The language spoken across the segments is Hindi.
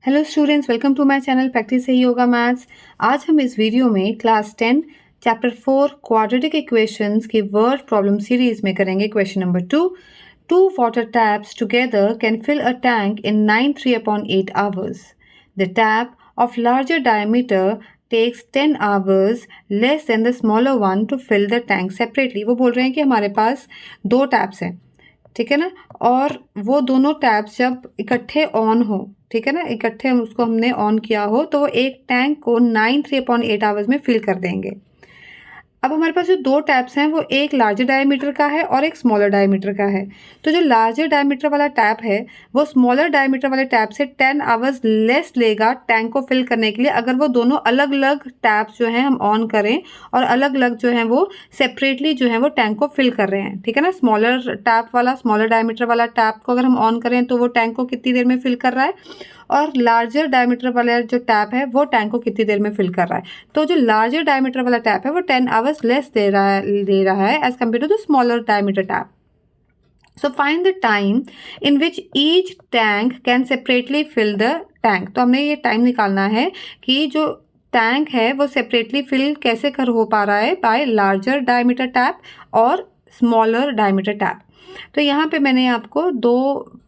Hello students, welcome to my channel practice सही होगा मैथ्स। आज हम इस वीडियो में क्लास 10 चैप्टर 4 क्वाड्रेटिक इक्वेशंस की वर्ड प्रॉब्लम सीरीज में करेंगे question number 2। Two water taps together can fill a tank in 9 3/8 hours. The tap of larger diameter takes 10 hours less than the smaller one to fill the tank separately. वो बोल रहे हैं कि हमारे पास दो टैप्स हैं, ठीक है ना, और वो दोनों टैब्स जब इकट्ठे ऑन हो, ठीक है ना, इकट्ठे हम उसको हमने ऑन किया हो तो वो एक टैंक को 9 3/8 आवर्स में फिल कर देंगे। अब हमारे पास जो दो टैप्स हैं वो एक लार्जर डायमीटर का है और एक स्मॉलर डायमीटर का है। तो जो लार्जर डायमीटर वाला टैप है वो स्मॉलर डायमीटर वाले टैप से 10 आवर्स लेस लेगा टैंक को फिल करने के लिए, अगर वो दोनों अलग अलग टैप्स जो हैं हम ऑन करें और अलग अलग जो हैं वो सेपरेटली जो है वो टैंक को फिल कर रहे हैं, ठीक है ना। स्मॉलर टैप वाला, स्मॉलर डायमीटर वाला टैप को अगर हम ऑन करें तो वो टैंक को कितनी देर में फिल कर रहा है, और लार्जर डायमीटर वाला जो टैप है वो टैंक को कितनी देर में फिल कर रहा है। तो जो लार्जर डायमीटर वाला टैप है वो 10 आवर्स लेस दे रहा है as compared to the smaller diameter tap. So find the time in which each tank can separately fill the tank. तो हमने ये टाइम निकालना है कि जो टैंक है वो सेपरेटली फिल कैसे कर हो पा रहा है बाय लार्जर डायमीटर टैप और स्मॉलर डायमीटर टैप। तो यहाँ पे मैंने आपको दो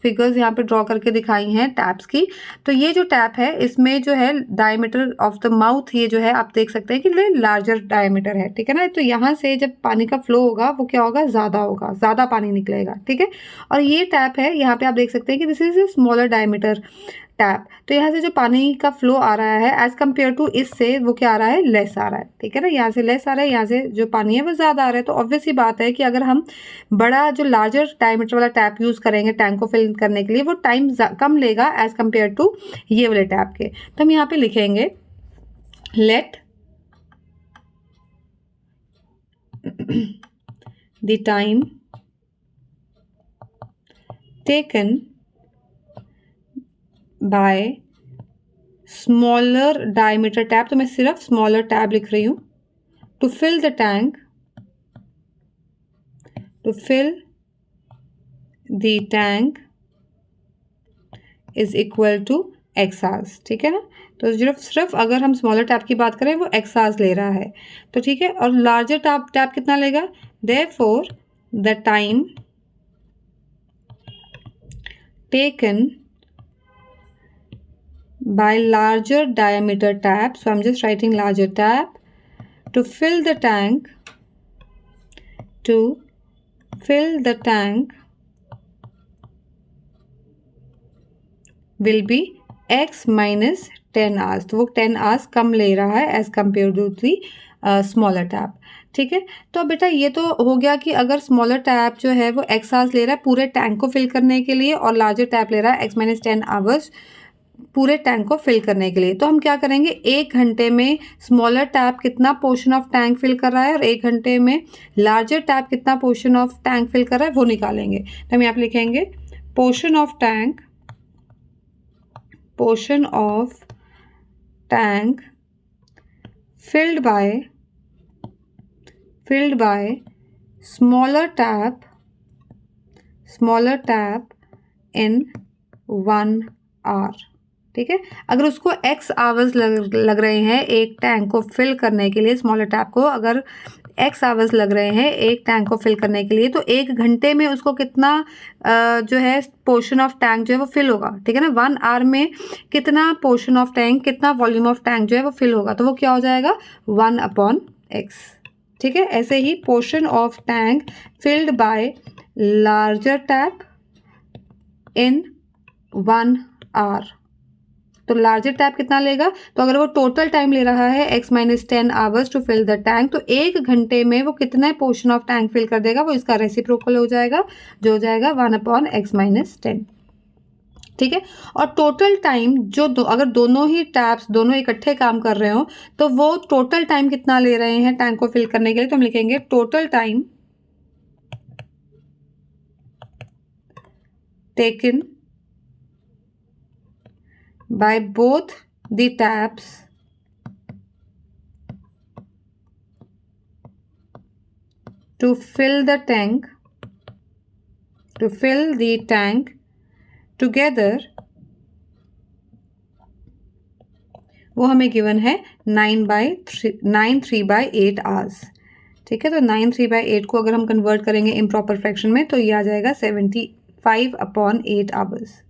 फिगर्स यहाँ पे ड्रॉ करके दिखाई हैं टैप्स की। तो ये जो टैप है इसमें जो है डायमीटर ऑफ द माउथ, ये जो है आप देख सकते हैं कि ये लार्जर डायमीटर है, ठीक है ना। तो यहाँ से जब पानी का फ्लो होगा वो क्या होगा, ज़्यादा पानी निकलेगा, ठीक है। और ये टैप है, यहाँ पे आप देख सकते हैं कि this is a smaller diameter tap. तो यहाँ से जो पानी का फ्लो आ रहा है एज कम्पेयर टू इससे वो क्या आ रहा है, लेस आ रहा है, ठीक है ना। यहाँ से लेस आ रहा है, यहाँ से जो पानी है वो ज़्यादा आ रहा है। तो ऑब्वियस सी बात है कि अगर हम बड़ा जो लार्जर डायमीटर वाला टैप यूज़ करेंगे टैंक को फिल करने के लिए, वो टाइम कम लेगा एज कम्पेयर टू ये वाले टैप के। तो हम यहाँ पे लिखेंगे let the time taken by smaller diameter tap, तो मैं सिर्फ स्मॉलर टैप लिख रही हूँ, to fill the tank, to fill the tank is equal to x hours, ठीक है ना। तो सिर्फ अगर हम स्मॉलर टैप की बात करें वो एक्स आवर्स ले रहा है, तो ठीक है। और लार्जर टैप कितना लेगा, therefore the time taken by larger diameter tap, so I'm just writing larger tap, to fill the tank will be x minus 10 hours. तो वो 10 hours कम ले रहा है as compared to the smaller tap, ठीक है। तो बेटा ये तो हो गया कि अगर स्मॉलर टैप जो है वो x आवर्स ले रहा है पूरे टैंक को फिल करने के लिए और लार्जर टैप ले रहा है x minus 10 hours पूरे टैंक को फिल करने के लिए। तो हम क्या करेंगे, एक घंटे में स्मॉलर टैप कितना पोर्शन ऑफ टैंक फिल कर रहा है और एक घंटे में लार्जर टैप कितना पोर्शन ऑफ टैंक फिल कर रहा है वो निकालेंगे। तो हम यहाँ पे लिखेंगे portion of tank filled by smaller tap in 1 hour, ठीक है। अगर उसको x आवर्स लग रहे हैं एक टैंक को फिल करने के लिए, स्मॉलर टैप को अगर x आवर्स लग रहे हैं एक टैंक को फिल करने के लिए, तो एक घंटे में उसको कितना जो है पोर्शन ऑफ टैंक जो है वो फिल होगा, ठीक है ना। 1 आवर में कितना पोर्शन ऑफ टैंक, कितना वॉल्यूम ऑफ टैंक जो है वो फिल होगा, तो वो क्या हो जाएगा 1/x, ठीक है। ऐसे ही portion of tank filled by larger tap in 1 hour, तो लार्जर टैप कितना लेगा, तो अगर वो टोटल टाइम ले रहा है x minus 10 hours to fill the tank, तो एक घंटे में वो कितना पोर्शन ऑफ टैंक फिल कर देगा, वो इसका रेसिप्रोकल हो जाएगा जो हो जाएगा 1/x minus 10, ठीक है। और टोटल टाइम जो अगर दोनों ही टैप्स दोनों इकट्ठे काम कर रहे हो तो वो टोटल टाइम कितना ले रहे हैं टैंक को फिल करने के लिए, तो हम लिखेंगे total time taken by both the taps to fill the tank together वो हमें गिवन है 9/3 आवर्स। ठीक है, तो 9/3 को अगर हम कन्वर्ट करेंगे इम्प्रॉपर फ्रैक्शन में तो ये आ जाएगा 75/8 आवर्स।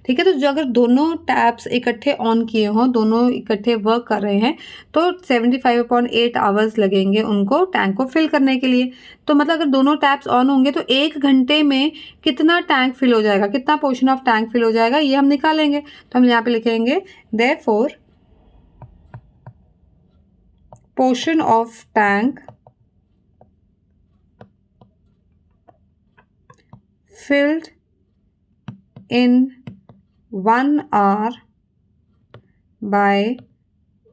ठीक है, तो जो अगर दोनों टैप्स इकट्ठे ऑन किए हों, दोनों इकट्ठे वर्क कर रहे हैं तो 75/8 आवर्स लगेंगे उनको टैंक को फिल करने के लिए। तो मतलब अगर दोनों टैप्स ऑन होंगे तो 1 घंटे में कितना टैंक फिल हो जाएगा, कितना पोर्शन ऑफ टैंक फिल हो जाएगा, ये हम निकालेंगे। तो हम यहाँ पे लिखेंगे therefore portion of tank filled in 1 hour by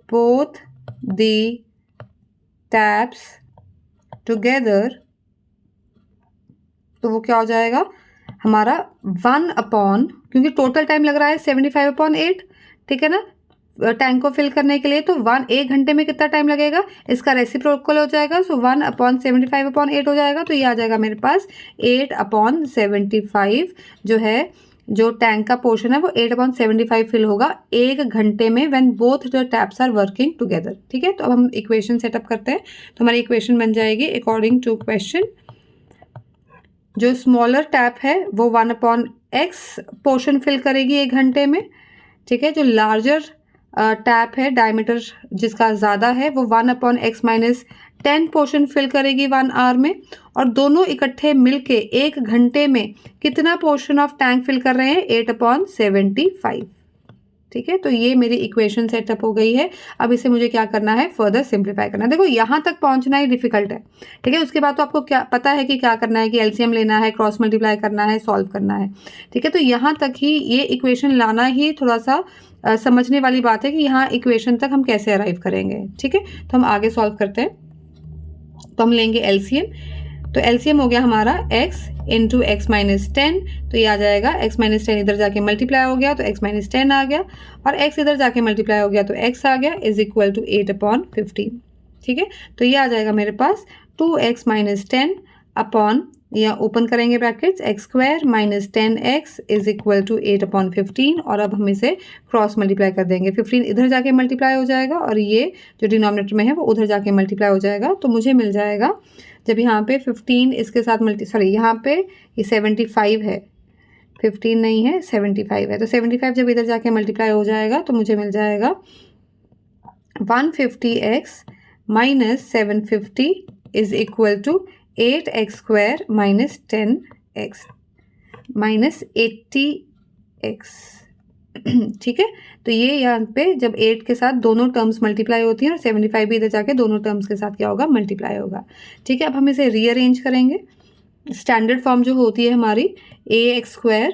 both the taps together, तो वो क्या हो जाएगा हमारा 1 क्योंकि टोटल टाइम लग रहा है 75/8, ठीक है ना, टैंक को फिल करने के लिए। तो 1 घंटे में कितना टाइम लगेगा, इसका रेसिप्रोकल हो जाएगा, सो 1/75/8 हो जाएगा। तो ये आ जाएगा मेरे पास 8/75 जो है, जो टैंक का पोर्शन है वो 8/75 फिल होगा 1 घंटे में when both the taps are working together. ठीक है, तो अब हम इक्वेशन सेटअप करते हैं। तो हमारी इक्वेशन बन जाएगी अकॉर्डिंग टू क्वेश्चन, जो स्मॉलर टैप है वो 1/x पोर्शन फिल करेगी 1 घंटे में। ठीक है, जो लार्जर टैप है डायमीटर जिसका ज़्यादा है वो 1/x - 10 पोर्शन फिल करेगी 1 आवर में। और दोनों इकट्ठे मिलके 1 घंटे में कितना पोर्शन ऑफ टैंक फिल कर रहे हैं, 8/75। ठीक है, तो ये मेरी इक्वेशन सेटअप हो गई है। अब इसे मुझे क्या करना है, फर्दर सिंप्लीफाई करना है। देखो यहाँ तक पहुँचना ही डिफिकल्ट है। ठीक है, उसके बाद तो आपको क्या पता है कि क्या करना है, कि एलसीएम लेना है, क्रॉस मल्टीप्लाई करना है, सॉल्व करना है। ठीक है, तो यहाँ तक ही ये इक्वेशन लाना ही थोड़ा सा समझने वाली बात है कि यहाँ इक्वेशन तक हम कैसे अराइव करेंगे। ठीक है, तो हम आगे सॉल्व करते हैं। तो हम लेंगे एलसीएम। तो एलसीएम हो गया हमारा x इंटू x - 10, तो ये आ जाएगा x - 10 इधर जाके मल्टीप्लाई हो गया तो x - 10 आ गया, और x इधर जाके मल्टीप्लाई हो गया तो x आ गया, इज इक्वल टू 8/15। ठीक है, तो ये आ जाएगा मेरे पास 2x - 10 अपॉन, या ओपन करेंगे brackets, x² - 10x is equal to 8/15। और अब हम इसे क्रॉस मल्टीप्लाई कर देंगे, 15 इधर जाके मल्टीप्लाई हो जाएगा और ये जो डिनोमिनेटर में है वो उधर जाके मल्टीप्लाई हो जाएगा। तो मुझे मिल जाएगा, जब यहाँ पे 15 इसके साथ यहाँ पे ये 75 है, 15 नहीं है 75 है, तो 75 जब इधर जाके मल्टीप्लाई हो जाएगा तो मुझे मिल जाएगा 150x - 750 is equal to 8x² - 10x - 80x। ठीक है, तो ये यहाँ पे जब 8 के साथ दोनों टर्म्स मल्टीप्लाई होती हैं और 75 भी इधर जाके दोनों टर्म्स के साथ क्या होगा, मल्टीप्लाई होगा। ठीक है, अब हम इसे रीअरेंज करेंगे। स्टैंडर्ड फॉर्म जो होती है हमारी ax²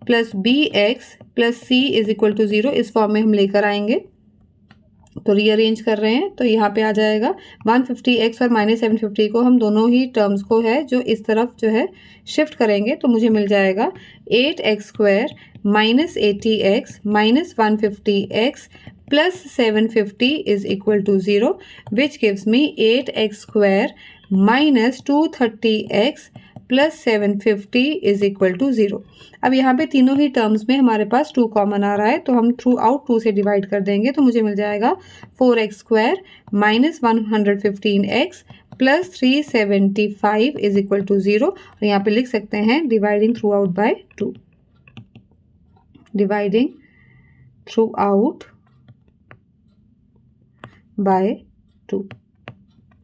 + bx + c is equal to 0, इस फॉर्म में हम लेकर आएंगे। तो रीअरेंज कर रहे हैं, तो यहाँ पे आ जाएगा 150x और -750 को हम दोनों ही टर्म्स को है जो इस तरफ जो है शिफ्ट करेंगे, तो मुझे मिल जाएगा 8x² - 80x - 150x + 750 is equal to 0, which gives me 8x² - 230x + 750 is equal to 0। अब यहाँ पे तीनों ही टर्म्स में हमारे पास 2 कॉमन आ रहा है, तो हम थ्रू आउट 2 से डिवाइड कर देंगे, तो मुझे मिल जाएगा 4x² - 115x + 375 is equal to 0। और यहाँ पे लिख सकते हैं dividing through out by 2, dividing through out by 2।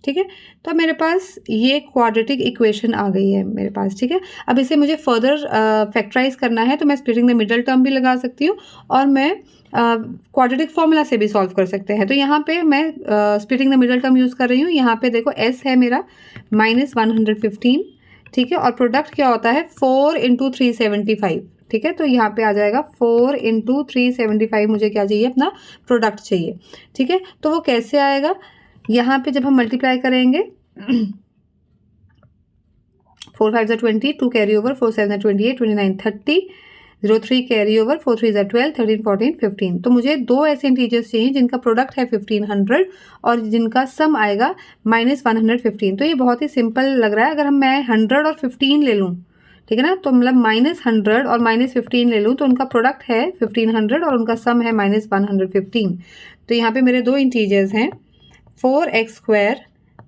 ठीक है, तो मेरे पास ये क्वाड्रेटिक इक्वेशन आ गई है मेरे पास। ठीक है, अब इसे मुझे फर्दर फैक्टराइज करना है, तो मैं स्प्लिटिंग द मिडल टर्म भी लगा सकती हूँ और मैं क्वाड्रेटिक फॉर्मूला से भी सॉल्व कर सकते हैं। तो यहाँ पे मैं splitting the middle term use कर रही हूँ। यहाँ पे देखो s है मेरा -115, ठीक है, और प्रोडक्ट क्या होता है 4 × 375। ठीक है, तो यहाँ पे आ जाएगा 4 × 375, मुझे क्या चाहिए, अपना प्रोडक्ट चाहिए। ठीक है, तो वो कैसे आएगा, यहाँ पे जब हम मल्टीप्लाई करेंगे 4 5 = 20, 2 कैरी ओवर, 4 7 = 28, 29 30, 0 3 कैरी ओवर, 4 3 = 12, 13 14 15। तो मुझे दो ऐसे इंटीजर्स चाहिए जिनका प्रोडक्ट है 1500 और जिनका सम आएगा -115। तो ये बहुत ही सिंपल लग रहा है। अगर मैं 100 और 15 ले लूँ, ठीक है ना। तो मतलब -100 और -15 ले लूँ तो उनका प्रोडक्ट है 1500 और उनका सम है -115। तो यहाँ पे मेरे दो इंटीजर्स हैं 4x²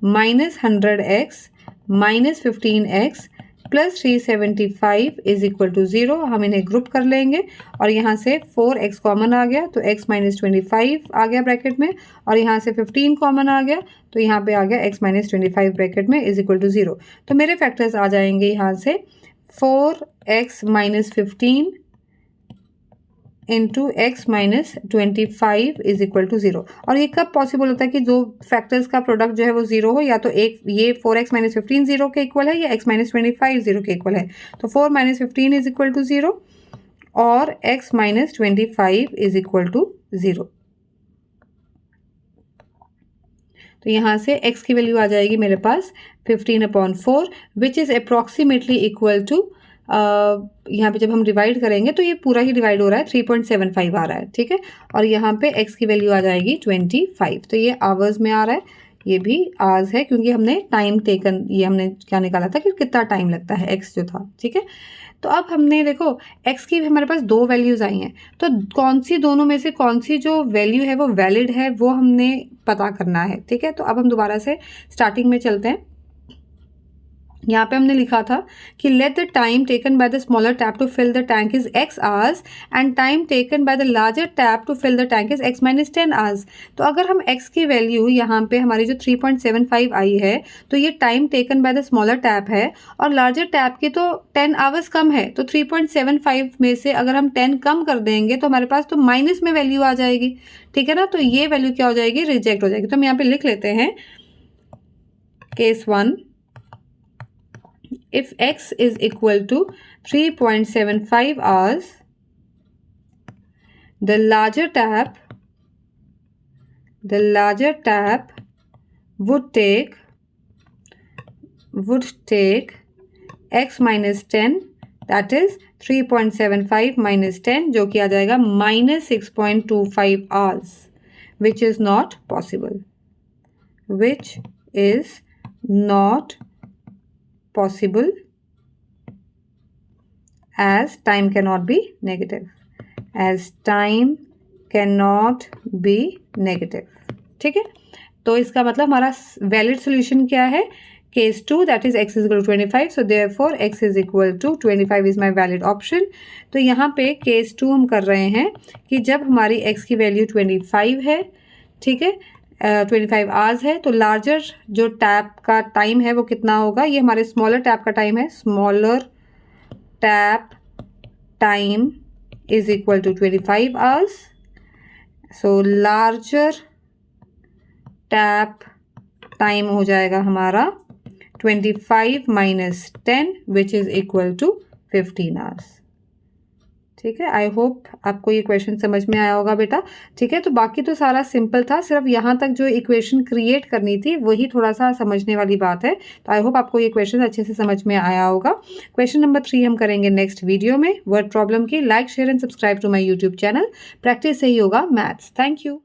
-100x -15x plus 375 is equal to 0। हम इन्हें ग्रुप कर लेंगे और यहाँ से 4x कॉमन आ गया तो x -25 आ गया ब्रैकेट में, और यहाँ से 15 कॉमन आ गया तो यहाँ पे आ गया x -25 ब्रैकेट में इज इक्वल टू 0। तो मेरे फैक्टर्स आ जाएंगे यहाँ से 4x -15 into x -25 is equal to 0। और ये कब पॉसिबल होता है कि दो फैक्टर्स का प्रोडक्ट जो है वो 0 हो, या तो एक ये 4x -15 0 के इक्वल है या x -25 0 के इक्वल है। तो 4 -15 इज इक्वल टू 0 और x -25 इज इक्वल टू 0। तो यहाँ से x की वैल्यू आ जाएगी मेरे पास 15/4 which is approximately equal to यहाँ पे जब हम डिवाइड करेंगे तो ये पूरा ही डिवाइड हो रहा है 3.75 आ रहा है, ठीक है। और यहाँ पे x की वैल्यू आ जाएगी 25। तो ये आवर्स में आ रहा है, ये भी आवर्स है क्योंकि हमने टाइम टेकन, ये हमने क्या निकाला था कि कितना टाइम लगता है x जो था, ठीक है। तो अब हमने देखो x की हमारे पास दो वैल्यूज़ आई हैं, तो कौन सी दोनों में से कौन सी जो वैल्यू है वो वैलिड है वो हमने पता करना है, ठीक है। तो अब हम दोबारा से स्टार्टिंग में चलते हैं। यहाँ पे हमने लिखा था कि let the time taken by the smaller tap to fill the tank is x hours and time taken by the larger tap to fill the tank is x -10 hours. तो अगर हम x की वैल्यू यहाँ पे हमारी जो 3.75 आई है तो ये time taken by the smaller tap है और लार्जर टैप की तो 10 आवर्स कम है, तो 3.75 में से अगर हम 10 कम कर देंगे तो हमारे पास तो माइनस में वैल्यू आ जाएगी, ठीक है ना। तो ये वैल्यू क्या हो जाएगी, रिजेक्ट हो जाएगी। तो हम यहाँ पे लिख लेते हैं case 1, if x is equal to 3.75 hours, the larger tap would take x -10, that is 3.75 minus 10 जो कि आ जाएगा -6.25 hours, which is not possible, as time cannot be negative, ठीक है। तो इसका मतलब हमारा वैलिड सोल्यूशन क्या है, case 2 that is x is equal to 25, so therefore x is equal to 25 is my valid option. तो यहाँ पे केस 2 हम कर रहे हैं कि जब हमारी x की वैल्यू 25 है, ठीक है, 25 आवर्स है, तो लार्जर जो टैप का टाइम है वो कितना होगा, ये हमारे स्मॉलर टैप का टाइम है, smaller tap time is equal to 25 hours. So larger tap time हो जाएगा हमारा 25 minus 10 which is equal to 15 hours, ठीक है। आई होप आपको ये क्वेश्चन समझ में आया होगा बेटा, ठीक है। तो बाकी तो सारा सिंपल था, सिर्फ यहाँ तक जो इक्वेशन क्रिएट करनी थी वही थोड़ा सा समझने वाली बात है। तो आई होप आपको ये क्वेश्चन अच्छे से समझ में आया होगा। क्वेश्चन नंबर 3 हम करेंगे नेक्स्ट वीडियो में वर्ड प्रॉब्लम की। Like share and subscribe to my YouTube channel practice से ही होगा मैथ्स। Thank you.